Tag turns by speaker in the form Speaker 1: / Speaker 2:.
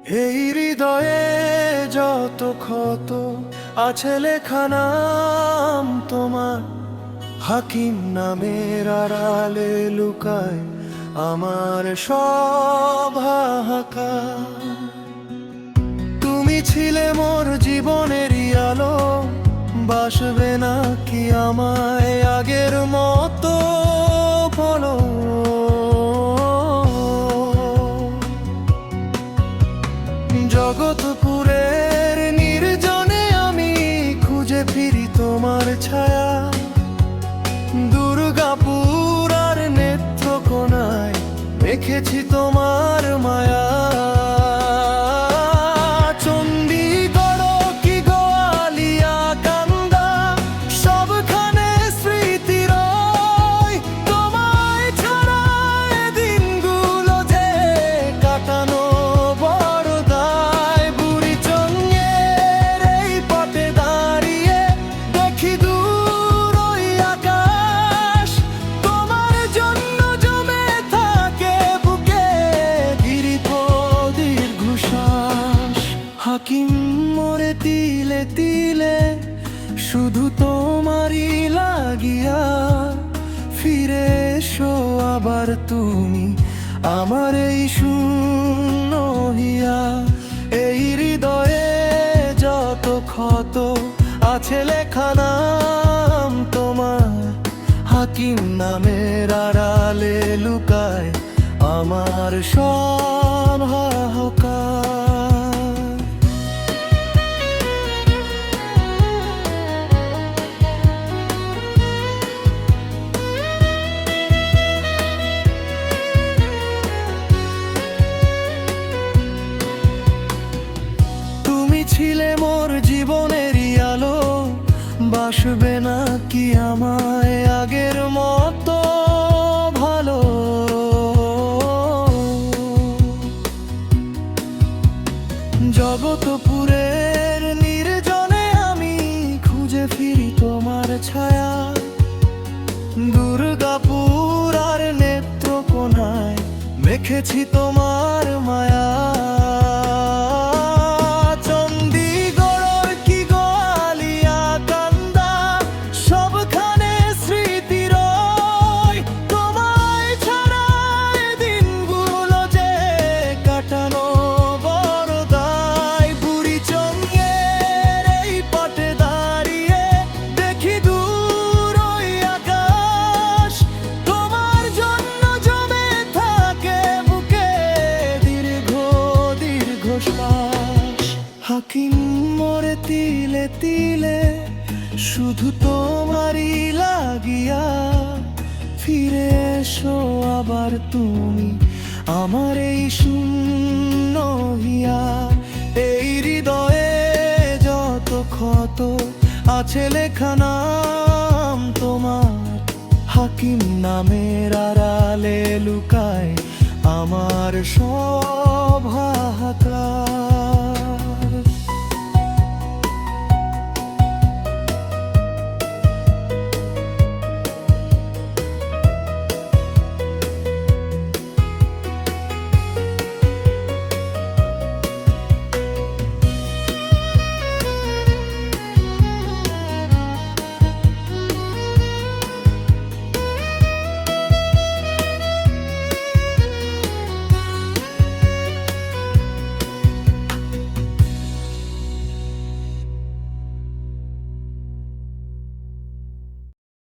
Speaker 1: এই হৃদয়ে যত ক্ষত আছে লেখা নাম তোমার, হাকিম নামের আড়ালে লুকায় আমার সব হাহাকার। তুমি ছিলে মোর জীবনেরই আলো, বাসবে না কি আমায় আগের মতো বলো। জগৎপুরের নির্জনে আমি খুঁজে ফিরি তোমার ছায়া, দুর্গাপুর আর নেত্রকোনায় রেখেছি তোমার মায়া। চণ্ডীগড় কি গোয়ালিয়া কান্দা সবখানে স্মৃতি রয়, তোমায় ছাড়া এ দিনগুলো যে কাটানো বড় দায়। বুড়ি চঙ্গের এই পথে দাঁড়িয়ে দেখি দূর ওই আকাশ, তোমার জন্য জমে থাকে বুকে দীর্ঘ দীর্ঘশ্বাস। হাকিম মোরে তিলে তিলে শুধু তোমারই লাগিয়া, ফিরে এসো আবার তুমি আমার এই শূন্য হিয়া। এই হৃদয়ে যত ক্ষত আছে লেখা নাম তোমার, হাকিম নামের আড়ালে লুকায় আমার সব হাহাকার। তুমি ছিলে মোর জীবনেরই আলো, বাসবে না কি আমায় আগের মতো ভালো। জগৎপুরের নির্জনে আমি খুঁজে ফিরি তোমার ছায়া, দুর্গাপুর আর নেত্রকোনায় মেখেছি তোমার মায়া। চণ্ডীগড় কি গোয়ালিয়া কান্দা সবখানে স্মৃতি রয়, তোমায় ছাড়া এ দিনগুলো যে কাটানো বড় দায়। বুড়ি চঙ্গের এই পথে দাঁড়িয়ে দেখি দূর ওই আকাশ, তোমার জন্য জমে থাকে বুকে দীর্ঘ দীর্ঘশ্বাস। হাকিম মোরে তিলে তিলে শুধু তোমারই লাগিয়া, ফিরে এসো আবার তুমি আমার এই শূন্য হিয়া। এই হৃদয়ে যত ক্ষত আছে লেখা নাম তোমার, হাকিম নামের আড়ালে লুকায় আমার সব